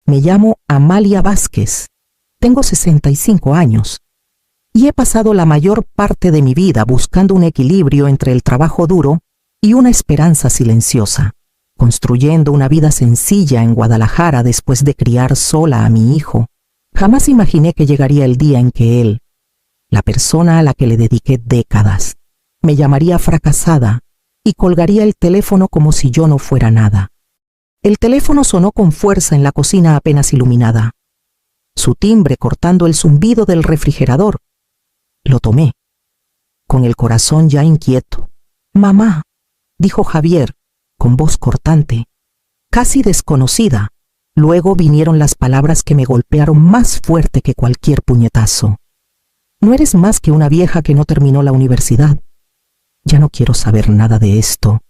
Me llamo Amalia Vázquez. Tengo 65 años. Y he pasado la mayor parte de mi vida buscando un equilibrio entre el trabajo duro y una esperanza silenciosa, construyendo una vida sencilla en Guadalajara después de criar sola a mi hijo. Jamás imaginé que llegaría el día en que él, la persona a la que le dediqué décadas, me llamaría fracasada y colgaría el teléfono como si yo no fuera nada. El teléfono sonó con fuerza en la cocina apenas iluminada, su timbre cortando el zumbido del refrigerador. Lo tomé, con el corazón ya inquieto. «Mamá», dijo Javier, con voz cortante, casi desconocida. Luego vinieron las palabras que me golpearon más fuerte que cualquier puñetazo. «No eres más que una vieja que no terminó la universidad. Ya no quiero saber nada de esto.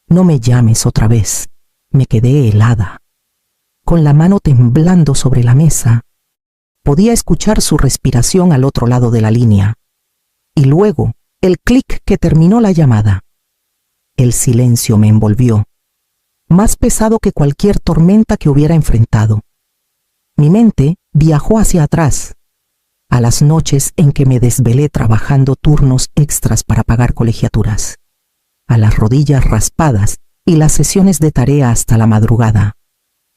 No me llames otra vez». Me quedé helada, con la mano temblando sobre la mesa. Podía escuchar su respiración al otro lado de la línea. Y luego, el clic que terminó la llamada. El silencio me envolvió, más pesado que cualquier tormenta que hubiera enfrentado. Mi mente viajó hacia atrás, a las noches en que me desvelé trabajando turnos extras para pagar colegiaturas, a las rodillas raspadas y las sesiones de tarea hasta la madrugada,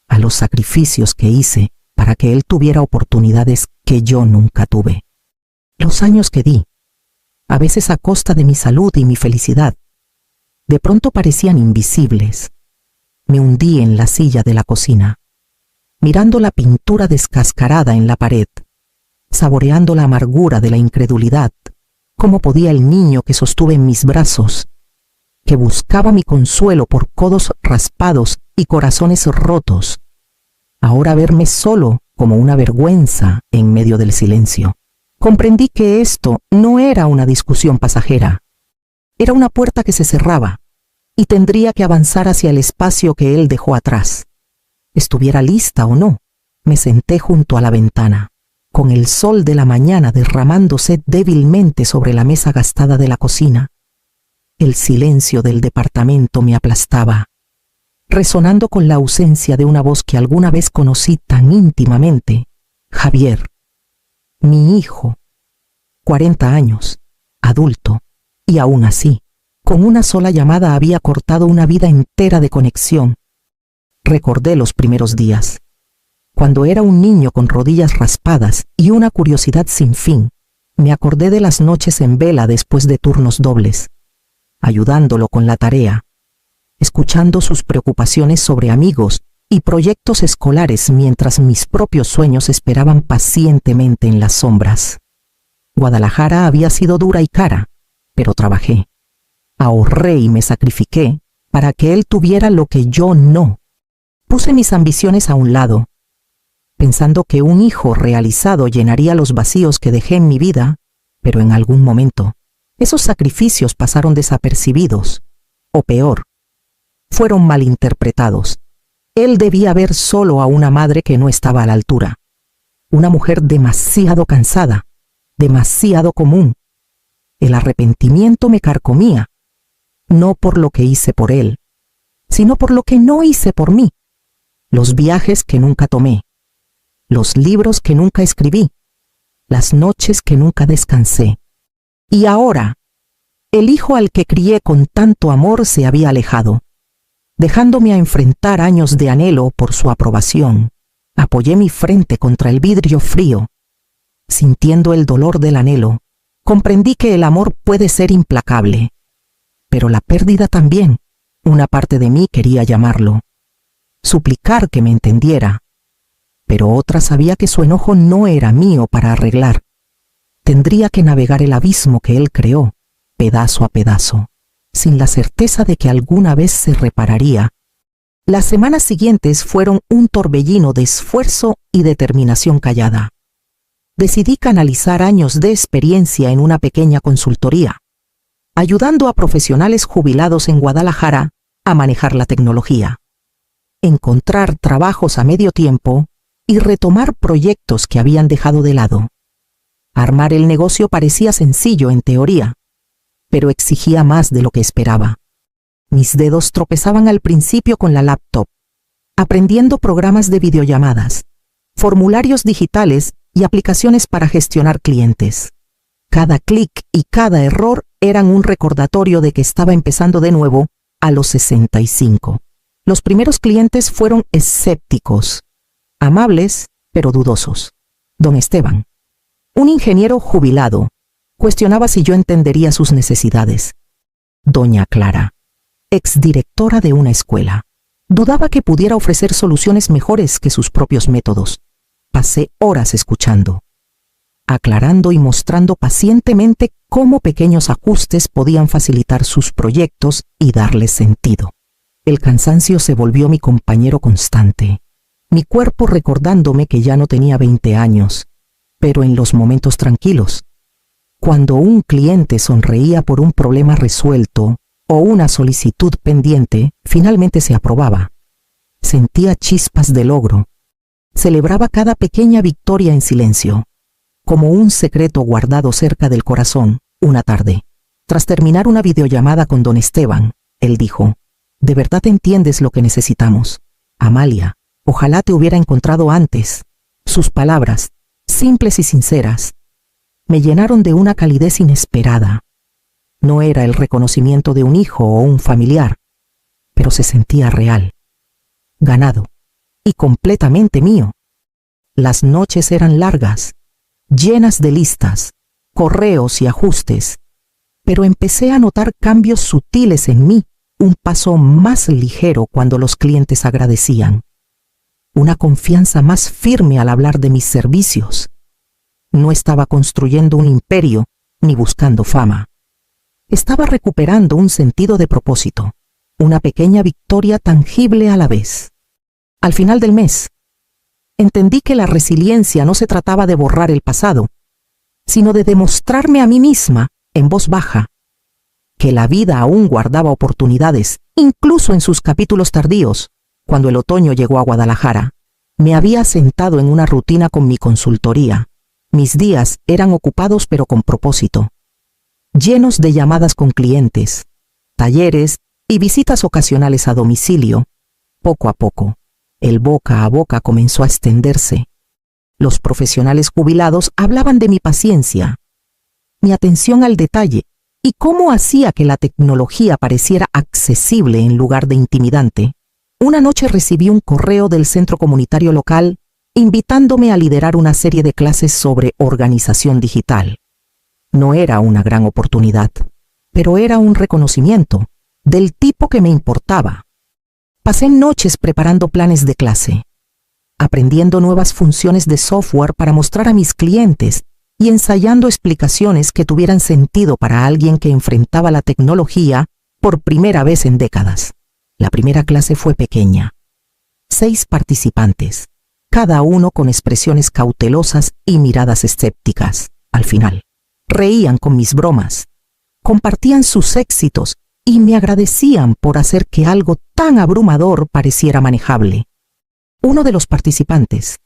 a los sacrificios que hice para que él tuviera oportunidades que yo nunca tuve. Los años que di, a veces a costa de mi salud y mi felicidad, de pronto parecían invisibles. Me hundí en la silla de la cocina, mirando la pintura descascarada en la pared, saboreando la amargura de la incredulidad. ¿Cómo podía el niño que sostuve en mis brazos, que buscaba mi consuelo por codos raspados y corazones rotos, ahora verme solo como una vergüenza en medio del silencio? Comprendí que esto no era una discusión pasajera. Era una puerta que se cerraba y tendría que avanzar hacia el espacio que él dejó atrás. Estuviera lista o no, me senté junto a la ventana, con el sol de la mañana derramándose débilmente sobre la mesa gastada de la cocina. El silencio del departamento me aplastaba, resonando con la ausencia de una voz que alguna vez conocí tan íntimamente. Javier, mi hijo, 40 años, adulto, y aún así, con una sola llamada había cortado una vida entera de conexión. Recordé los primeros días, cuando era un niño con rodillas raspadas y una curiosidad sin fin. Me acordé de las noches en vela después de turnos dobles, ayudándolo con la tarea, escuchando sus preocupaciones sobre amigos y proyectos escolares mientras mis propios sueños esperaban pacientemente en las sombras. Guadalajara había sido dura y cara, pero trabajé, ahorré y me sacrifiqué para que él tuviera lo que yo no. Puse mis ambiciones a un lado, pensando que un hijo realizado llenaría los vacíos que dejé en mi vida, pero en algún momento esos sacrificios pasaron desapercibidos, o peor, fueron malinterpretados. Él debía ver solo a una madre que no estaba a la altura, una mujer demasiado cansada, demasiado común. El arrepentimiento me carcomía, no por lo que hice por él, sino por lo que no hice por mí. Los viajes que nunca tomé, los libros que nunca escribí, las noches que nunca descansé. Y ahora, el hijo al que crié con tanto amor se había alejado, dejándome a enfrentar años de anhelo por su aprobación. Apoyé mi frente contra el vidrio frío, sintiendo el dolor del anhelo. Comprendí que el amor puede ser implacable, pero la pérdida también. Una parte de mí quería llamarlo, suplicar que me entendiera, pero otra sabía que su enojo no era mío para arreglar. Tendría que navegar el abismo que él creó, pedazo a pedazo, sin la certeza de que alguna vez se repararía. Las semanas siguientes fueron un torbellino de esfuerzo y determinación callada. Decidí canalizar años de experiencia en una pequeña consultoría, ayudando a profesionales jubilados en Guadalajara a manejar la tecnología, encontrar trabajos a medio tiempo y retomar proyectos que habían dejado de lado. Armar el negocio parecía sencillo en teoría, pero exigía más de lo que esperaba. Mis dedos tropezaban al principio con la laptop, aprendiendo programas de videollamadas, formularios digitales y aplicaciones para gestionar clientes. Cada clic y cada error eran un recordatorio de que estaba empezando de nuevo a los 65. Los primeros clientes fueron escépticos, amables, pero dudosos. Don Esteban, un ingeniero jubilado, cuestionaba si yo entendería sus necesidades. Doña Clara, exdirectora de una escuela, dudaba que pudiera ofrecer soluciones mejores que sus propios métodos. Pasé horas escuchando, aclarando y mostrando pacientemente cómo pequeños ajustes podían facilitar sus proyectos y darles sentido. El cansancio se volvió mi compañero constante, mi cuerpo recordándome que ya no tenía 20 años, pero en los momentos tranquilos, cuando un cliente sonreía por un problema resuelto o una solicitud pendiente finalmente se aprobaba, sentía chispas de logro. Celebraba cada pequeña victoria en silencio, como un secreto guardado cerca del corazón. Una tarde, tras terminar una videollamada con don Esteban, él dijo: «¿De verdad entiendes lo que necesitamos? Amalia, ojalá te hubiera encontrado antes». Sus palabras, simples y sinceras, me llenaron de una calidez inesperada. No era el reconocimiento de un hijo o un familiar, pero se sentía real, ganado y completamente mío. Las noches eran largas, llenas de listas, correos y ajustes, pero empecé a notar cambios sutiles en mí, un paso más ligero cuando los clientes agradecían, una confianza más firme al hablar de mis servicios. No estaba construyendo un imperio ni buscando fama. Estaba recuperando un sentido de propósito, una pequeña victoria tangible a la vez. Al final del mes, entendí que la resiliencia no se trataba de borrar el pasado, sino de demostrarme a mí misma, en voz baja, que la vida aún guardaba oportunidades, incluso en sus capítulos tardíos. Cuando el otoño llegó a Guadalajara, me había sentado en una rutina con mi consultoría. Mis días eran ocupados pero con propósito, llenos de llamadas con clientes, talleres y visitas ocasionales a domicilio. Poco a poco, el boca a boca comenzó a extenderse. Los profesionales jubilados hablaban de mi paciencia, mi atención al detalle y cómo hacía que la tecnología pareciera accesible en lugar de intimidante. Una noche recibí un correo del centro comunitario local invitándome a liderar una serie de clases sobre organización digital. No era una gran oportunidad, pero era un reconocimiento del tipo que me importaba. Pasé noches preparando planes de clase, aprendiendo nuevas funciones de software para mostrar a mis clientes y ensayando explicaciones que tuvieran sentido para alguien que enfrentaba la tecnología por primera vez en décadas. La primera clase fue pequeña. 6 participantes, cada uno con expresiones cautelosas y miradas escépticas. Al final, reían con mis bromas, compartían sus éxitos y me agradecían por hacer que algo tan abrumador pareciera manejable. Uno de los participantes,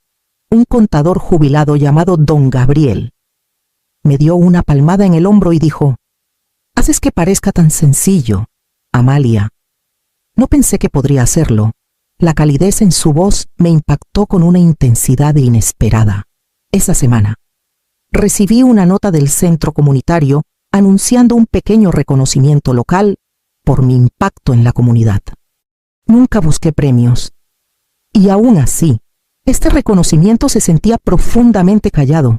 un contador jubilado llamado Don Gabriel, me dio una palmada en el hombro y dijo: «Haces que parezca tan sencillo, Amalia». No pensé que podría hacerlo. La calidez en su voz me impactó con una intensidad inesperada. Esa semana, recibí una nota del centro comunitario anunciando un pequeño reconocimiento local por mi impacto en la comunidad. Nunca busqué premios. Y aún así, este reconocimiento se sentía profundamente callado.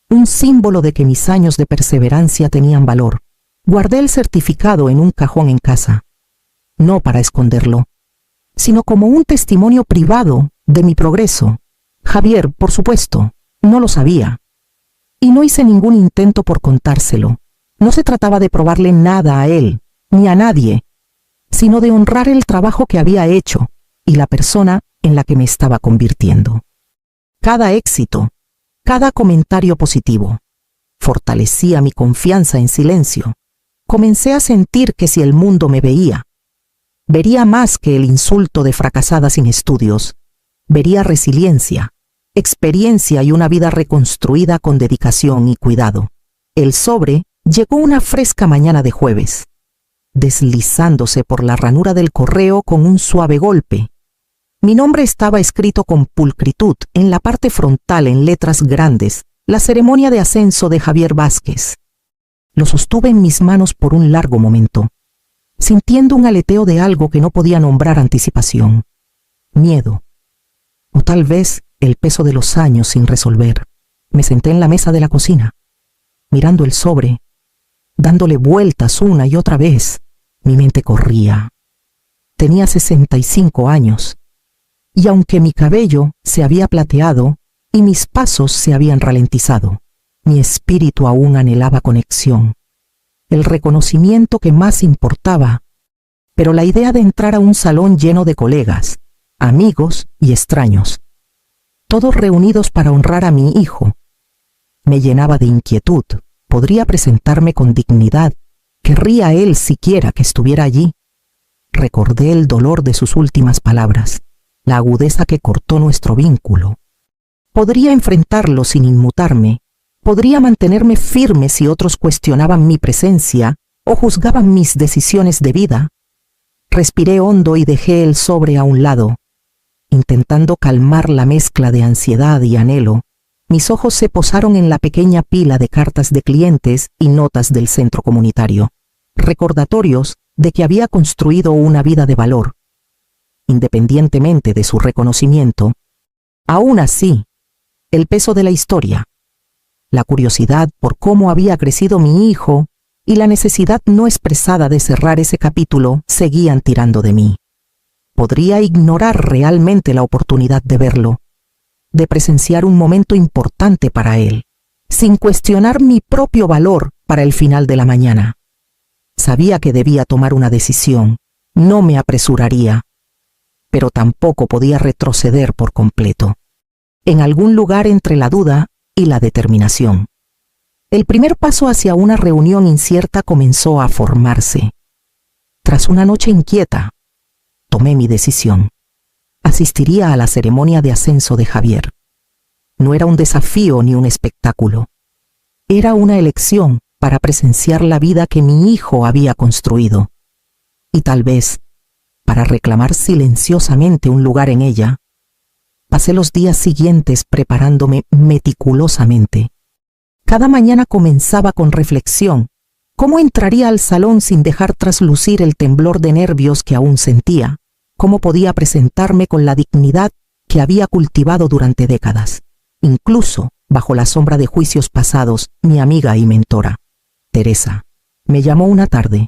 Un símbolo de que mis años de perseverancia tenían valor. Guardé el certificado en un cajón en casa. No para esconderlo, sino como un testimonio privado de mi progreso. Javier, por supuesto, no lo sabía. Y no hice ningún intento por contárselo. No se trataba de probarle nada a él, ni a nadie, sino de honrar el trabajo que había hecho y la persona en la que me estaba convirtiendo. Cada éxito, cada comentario positivo, fortalecía mi confianza en silencio. Comencé a sentir que si el mundo me veía, vería más que el insulto de fracasada sin estudios. Vería resiliencia, experiencia y una vida reconstruida con dedicación y cuidado. El sobre llegó una fresca mañana de jueves, deslizándose por la ranura del correo con un suave golpe. Mi nombre estaba escrito con pulcritud en la parte frontal en letras grandes, la ceremonia de ascenso de Javier Vázquez. Lo sostuve en mis manos por un largo momento, sintiendo un aleteo de algo que no podía nombrar anticipación, miedo, o tal vez el peso de los años sin resolver. Me senté en la mesa de la cocina, mirando el sobre, dándole vueltas una y otra vez. Mi mente corría. Tenía 65 años, y aunque mi cabello se había plateado y mis pasos se habían ralentizado, mi espíritu aún anhelaba conexión, el reconocimiento que más importaba, pero la idea de entrar a un salón lleno de colegas, amigos y extraños, todos reunidos para honrar a mi hijo, me llenaba de inquietud. ¿Podría presentarme con dignidad? ¿Querría él siquiera que estuviera allí? Recordé el dolor de sus últimas palabras, la agudeza que cortó nuestro vínculo. ¿Podría enfrentarlo sin inmutarme? ¿Podría mantenerme firme si otros cuestionaban mi presencia o juzgaban mis decisiones de vida? Respiré hondo y dejé el sobre a un lado. Intentando calmar la mezcla de ansiedad y anhelo, mis ojos se posaron en la pequeña pila de cartas de clientes y notas del centro comunitario, recordatorios de que había construido una vida de valor. Independientemente de su reconocimiento, aún así, el peso de la historia, la curiosidad por cómo había crecido mi hijo y la necesidad no expresada de cerrar ese capítulo seguían tirando de mí. Podría ignorar realmente la oportunidad de verlo, de presenciar un momento importante para él, sin cuestionar mi propio valor para el final de la mañana. Sabía que debía tomar una decisión, no me apresuraría, pero tampoco podía retroceder por completo. En algún lugar entre la duda y la determinación, el primer paso hacia una reunión incierta comenzó a formarse. Tras una noche inquieta, tomé mi decisión. Asistiría a la ceremonia de ascenso de Javier. No era un desafío ni un espectáculo. Era una elección para presenciar la vida que mi hijo había construido. Y tal vez, para reclamar silenciosamente un lugar en ella, pasé los días siguientes preparándome meticulosamente. Cada mañana comenzaba con reflexión. ¿Cómo entraría al salón sin dejar traslucir el temblor de nervios que aún sentía? ¿Cómo podía presentarme con la dignidad que había cultivado durante décadas? Incluso, bajo la sombra de juicios pasados, mi amiga y mentora, Teresa, me llamó una tarde,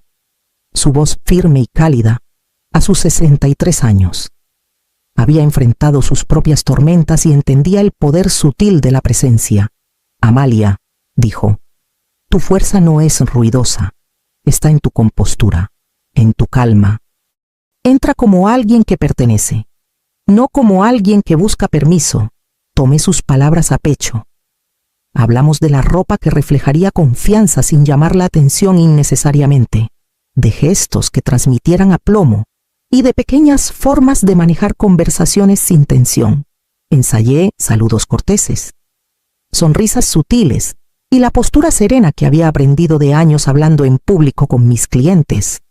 su voz firme y cálida, a sus 63 años. Había enfrentado sus propias tormentas y entendía el poder sutil de la presencia. Amalia, dijo, tu fuerza no es ruidosa, está en tu compostura, en tu calma. Entra como alguien que pertenece, no como alguien que busca permiso. Tomé sus palabras a pecho. Hablamos de la ropa que reflejaría confianza sin llamar la atención innecesariamente, de gestos que transmitieran aplomo y de pequeñas formas de manejar conversaciones sin tensión. Ensayé saludos corteses, sonrisas sutiles y la postura serena que había aprendido de años hablando en público con mis clientes.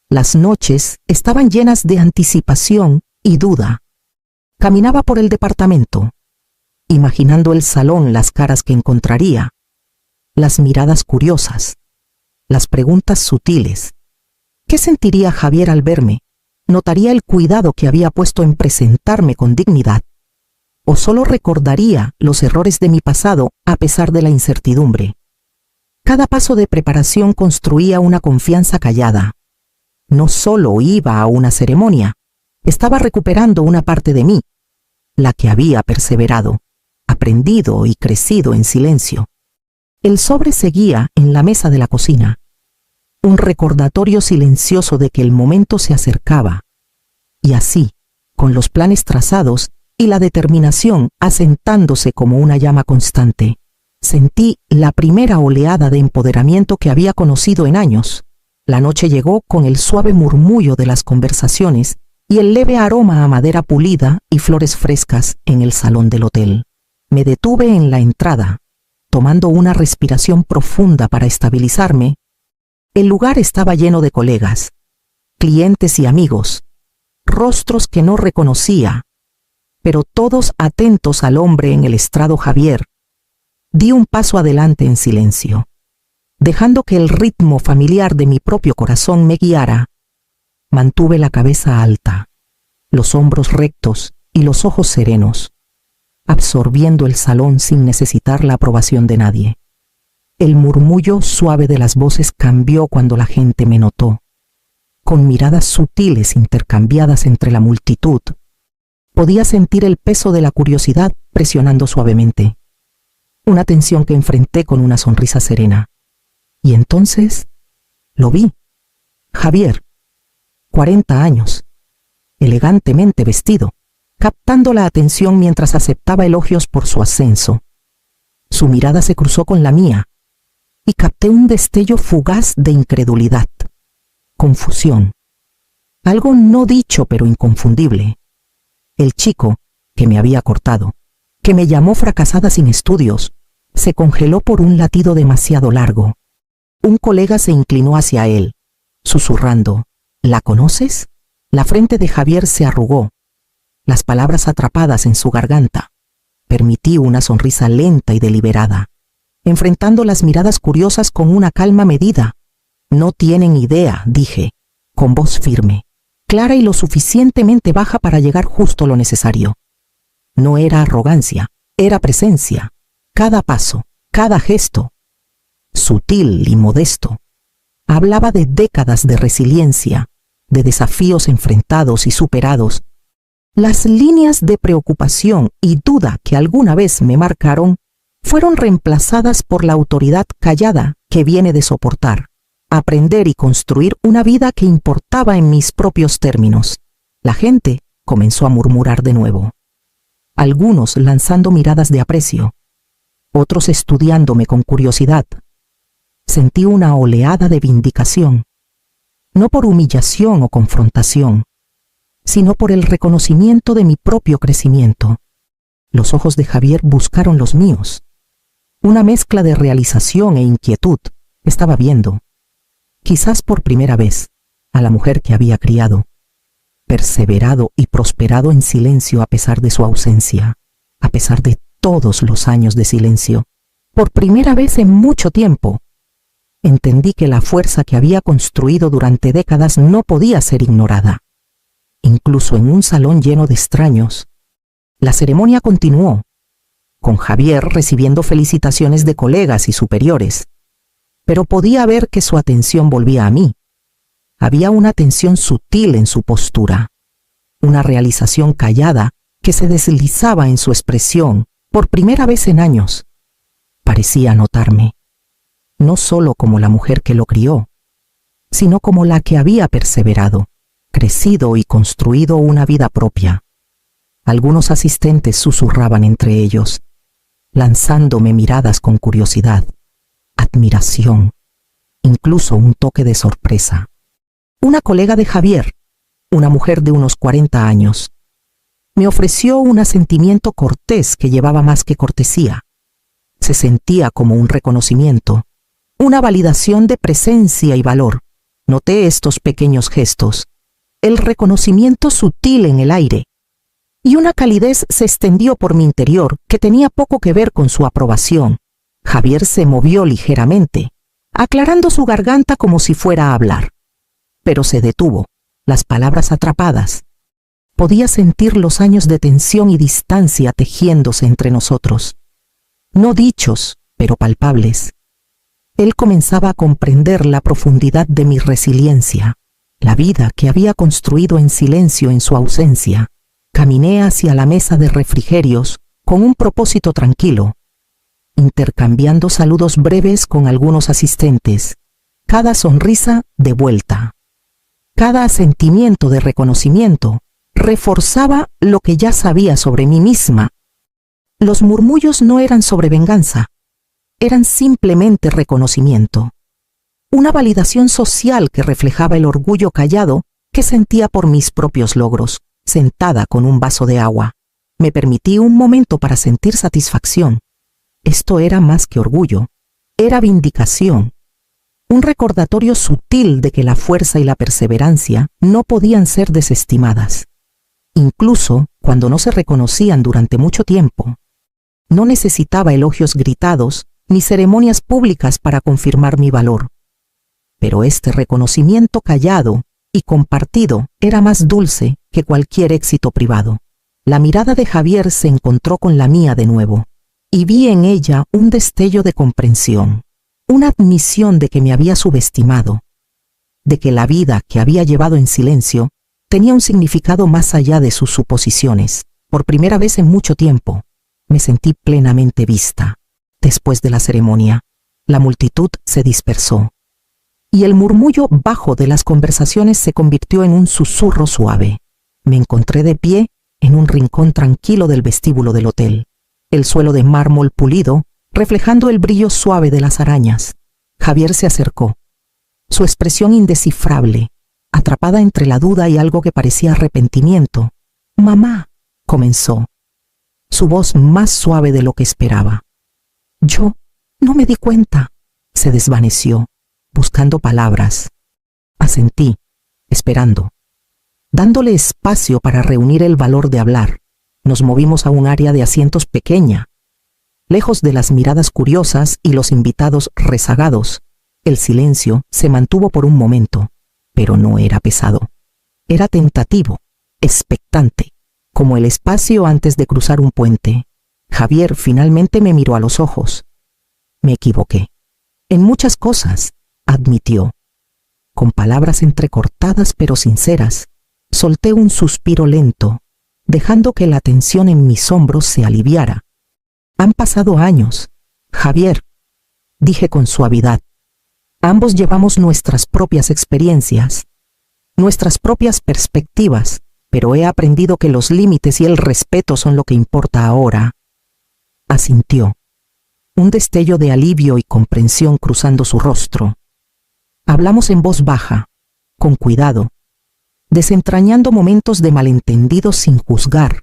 Las noches estaban llenas de anticipación y duda. Caminaba por el departamento, imaginando el salón, las caras que encontraría, las miradas curiosas, las preguntas sutiles. ¿Qué sentiría Javier al verme? ¿Notaría el cuidado que había puesto en presentarme con dignidad? ¿O solo recordaría los errores de mi pasado a pesar de la incertidumbre? Cada paso de preparación construía una confianza callada. No solo iba a una ceremonia, estaba recuperando una parte de mí, la que había perseverado, aprendido y crecido en silencio. El sobre seguía en la mesa de la cocina, un recordatorio silencioso de que el momento se acercaba. Y así, con los planes trazados y la determinación asentándose como una llama constante, sentí la primera oleada de empoderamiento que había conocido en años. La noche llegó con el suave murmullo de las conversaciones y el leve aroma a madera pulida y flores frescas en el salón del hotel. Me detuve en la entrada, tomando una respiración profunda para estabilizarme. El lugar estaba lleno de colegas, clientes y amigos, rostros que no reconocía, pero todos atentos al hombre en el estrado Javier. Di un paso adelante en silencio, dejando que el ritmo familiar de mi propio corazón me guiara. Mantuve la cabeza alta, los hombros rectos y los ojos serenos, absorbiendo el salón sin necesitar la aprobación de nadie. El murmullo suave de las voces cambió cuando la gente me notó. Con miradas sutiles intercambiadas entre la multitud, podía sentir el peso de la curiosidad presionando suavemente. Una tensión que enfrenté con una sonrisa serena. Y entonces lo vi. Javier, 40 años, elegantemente vestido, captando la atención mientras aceptaba elogios por su ascenso. Su mirada se cruzó con la mía y capté un destello fugaz de incredulidad, confusión, algo no dicho pero inconfundible. El chico que me había cortado, que me llamó fracasada sin estudios, se congeló por un latido demasiado largo. Un colega se inclinó hacia él, susurrando, ¿la conoces? La frente de Javier se arrugó, las palabras atrapadas en su garganta. Permití una sonrisa lenta y deliberada, enfrentando las miradas curiosas con una calma medida. No tienen idea, dije, con voz firme, clara y lo suficientemente baja para llegar justo lo necesario. No era arrogancia, era presencia. Cada paso, cada gesto, sutil y modesto, hablaba de décadas de resiliencia, de desafíos enfrentados y superados. Las líneas de preocupación y duda que alguna vez me marcaron fueron reemplazadas por la autoridad callada que viene de soportar, aprender y construir una vida que importaba en mis propios términos. La gente comenzó a murmurar de nuevo, algunos lanzando miradas de aprecio, otros estudiándome con curiosidad. Sentí una oleada de vindicación, no por humillación o confrontación, sino por el reconocimiento de mi propio crecimiento. Los ojos de Javier buscaron los míos. Una mezcla de realización e inquietud. Estaba viendo, quizás por primera vez, a la mujer que había criado, perseverado y prosperado en silencio a pesar de su ausencia, a pesar de todos los años de silencio. Por primera vez en mucho tiempo, entendí que la fuerza que había construido durante décadas no podía ser ignorada. Incluso en un salón lleno de extraños, la ceremonia continuó, con Javier recibiendo felicitaciones de colegas y superiores, pero podía ver que su atención volvía a mí. Había una tensión sutil en su postura, una realización callada que se deslizaba en su expresión por primera vez en años. Parecía notarme, no solo como la mujer que lo crió, sino como la que había perseverado, crecido y construido una vida propia. Algunos asistentes susurraban entre ellos, lanzándome miradas con curiosidad, admiración, incluso un toque de sorpresa. Una colega de Javier, una mujer de unos 40 años, me ofreció un asentimiento cortés que llevaba más que cortesía. Se sentía como un reconocimiento, una validación de presencia y valor. Noté estos pequeños gestos, el reconocimiento sutil en el aire, y una calidez se extendió por mi interior que tenía poco que ver con su aprobación. Javier se movió ligeramente, aclarando su garganta como si fuera a hablar. Pero se detuvo, las palabras atrapadas. Podía sentir los años de tensión y distancia tejiéndose entre nosotros. No dichos, pero palpables. Él comenzaba a comprender la profundidad de mi resiliencia, la vida que había construido en silencio en su ausencia. Caminé hacia la mesa de refrigerios con un propósito tranquilo, intercambiando saludos breves con algunos asistentes, cada sonrisa de vuelta. Cada asentimiento de reconocimiento reforzaba lo que ya sabía sobre mí misma. Los murmullos no eran sobre venganza, eran simplemente reconocimiento. Una validación social que reflejaba el orgullo callado que sentía por mis propios logros. Sentada con un vaso de agua, me permití un momento para sentir satisfacción. Esto era más que orgullo, era vindicación. un recordatorio sutil de que la fuerza y la perseverancia no podían ser desestimadas, incluso cuando no se reconocían durante mucho tiempo. No necesitaba elogios gritados ni ceremonias públicas para confirmar mi valor, pero este reconocimiento callado y compartido era más dulce que cualquier éxito privado. La mirada de Javier se encontró con la mía de nuevo, y vi en ella un destello de comprensión, una admisión de que me había subestimado, de que la vida que había llevado en silencio tenía un significado más allá de sus suposiciones. Por primera vez en mucho tiempo, me sentí plenamente vista. Después de la ceremonia, la multitud se dispersó, y el murmullo bajo de las conversaciones se convirtió en un susurro suave. Me encontré de pie en un rincón tranquilo del vestíbulo del hotel, el suelo de mármol pulido reflejando el brillo suave de las arañas. Javier se acercó, su expresión indescifrable, atrapada entre la duda y algo que parecía arrepentimiento. «Mamá», comenzó, su voz más suave de lo que esperaba. «Yo no me di cuenta», se desvaneció, buscando palabras. Asentí, esperando, dándole espacio para reunir el valor de hablar. Nos movimos a un área de asientos pequeña, lejos de las miradas curiosas y los invitados rezagados. El silencio se mantuvo por un momento, pero no era pesado. Era tentativo, expectante, como el espacio antes de cruzar un puente. Javier finalmente me miró a los ojos. «Me equivoqué. En muchas cosas», admitió. Con palabras entrecortadas pero sinceras, solté un suspiro lento, dejando que la tensión en mis hombros se aliviara. «Han pasado años, Javier», dije con suavidad. «Ambos llevamos nuestras propias experiencias, nuestras propias perspectivas, pero he aprendido que los límites y el respeto son lo que importa ahora». Asintió, un destello de alivio y comprensión cruzando su rostro. Hablamos en voz baja, con cuidado, desentrañando momentos de malentendidos sin juzgar,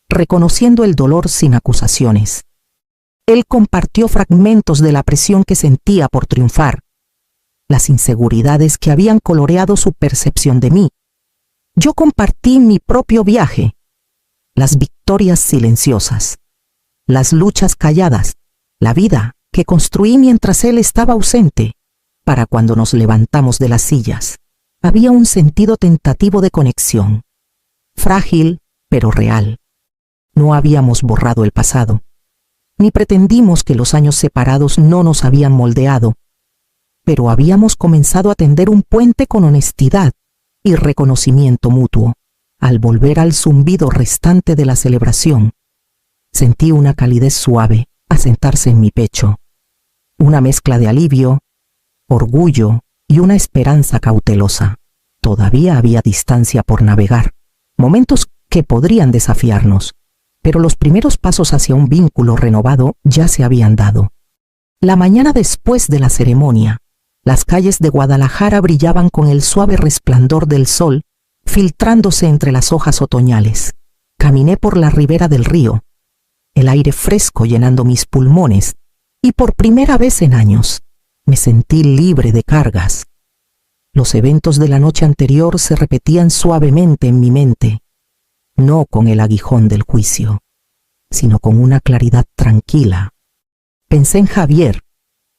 reconociendo el dolor sin acusaciones. Él compartió fragmentos de la presión que sentía por triunfar, las inseguridades que habían coloreado su percepción de mí. Yo compartí mi propio viaje, las victorias silenciosas, las luchas calladas, la vida que construí mientras él estaba ausente. Para cuando nos levantamos de las sillas, había un sentido tentativo de conexión, frágil pero real. No habíamos borrado el pasado, ni pretendimos que los años separados no nos habían moldeado, pero habíamos comenzado a tender un puente con honestidad y reconocimiento mutuo. Al volver al zumbido restante de la celebración, sentí una calidez suave asentarse en mi pecho, una mezcla de alivio, orgullo y una esperanza cautelosa. Todavía había distancia por navegar, momentos que podrían desafiarnos, pero los primeros pasos hacia un vínculo renovado ya se habían dado. La mañana después de la ceremonia, las calles de Guadalajara brillaban con el suave resplandor del sol, filtrándose entre las hojas otoñales. Caminé por la ribera del río, el aire fresco llenando mis pulmones, y por primera vez en años, me sentí libre de cargas. Los eventos de la noche anterior se repetían suavemente en mi mente, no con el aguijón del juicio, sino con una claridad tranquila. Pensé en Javier,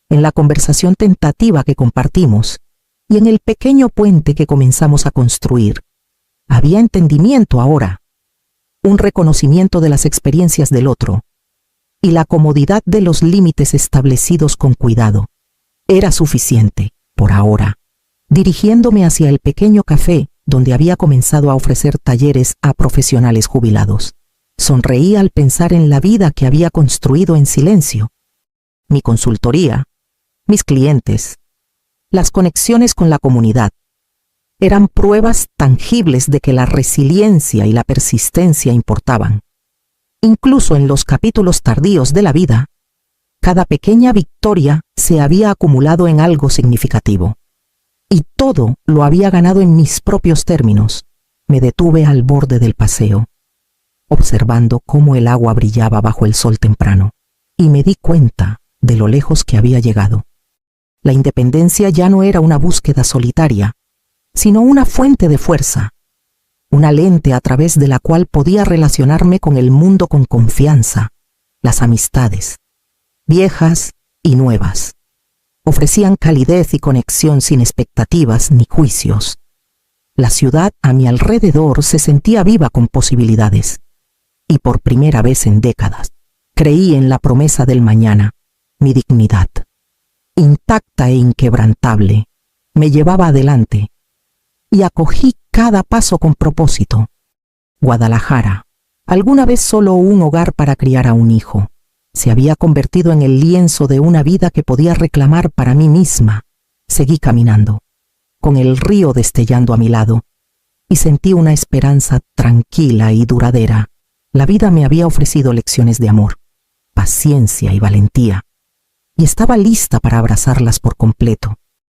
en la conversación tentativa que compartimos y en el pequeño puente que comenzamos a construir. Había entendimiento ahora, un reconocimiento de las experiencias del otro y la comodidad de los límites establecidos con cuidado. Era suficiente, por ahora. Dirigiéndome hacia el pequeño café donde había comenzado a ofrecer talleres a profesionales jubilados, sonreí al pensar en la vida que había construido en silencio. Mi consultoría, mis clientes, las conexiones con la comunidad, eran pruebas tangibles de que la resiliencia y la persistencia importaban. Incluso en los capítulos tardíos de la vida, cada pequeña victoria se había acumulado en algo significativo. Y todo lo había ganado en mis propios términos. Me detuve al borde del paseo, observando cómo el agua brillaba bajo el sol temprano, y me di cuenta de lo lejos que había llegado. La independencia ya no era una búsqueda solitaria, sino una fuente de fuerza, una lente a través de la cual podía relacionarme con el mundo con confianza. Las amistades, viejas y nuevas, ofrecían calidez y conexión sin expectativas ni juicios. La ciudad a mi alrededor se sentía viva con posibilidades, y por primera vez en décadas, creí en la promesa del mañana. Mi dignidad, intacta e inquebrantable, me llevaba adelante, y acogí cada paso con propósito. Guadalajara, alguna vez solo un hogar para criar a un hijo, se había convertido en el lienzo de una vida que podía reclamar para mí misma. Seguí caminando, con el río destellando a mi lado, y sentí una esperanza tranquila y duradera. La vida me había ofrecido lecciones de amor, paciencia y valentía, y estaba lista para abrazarlas por completo.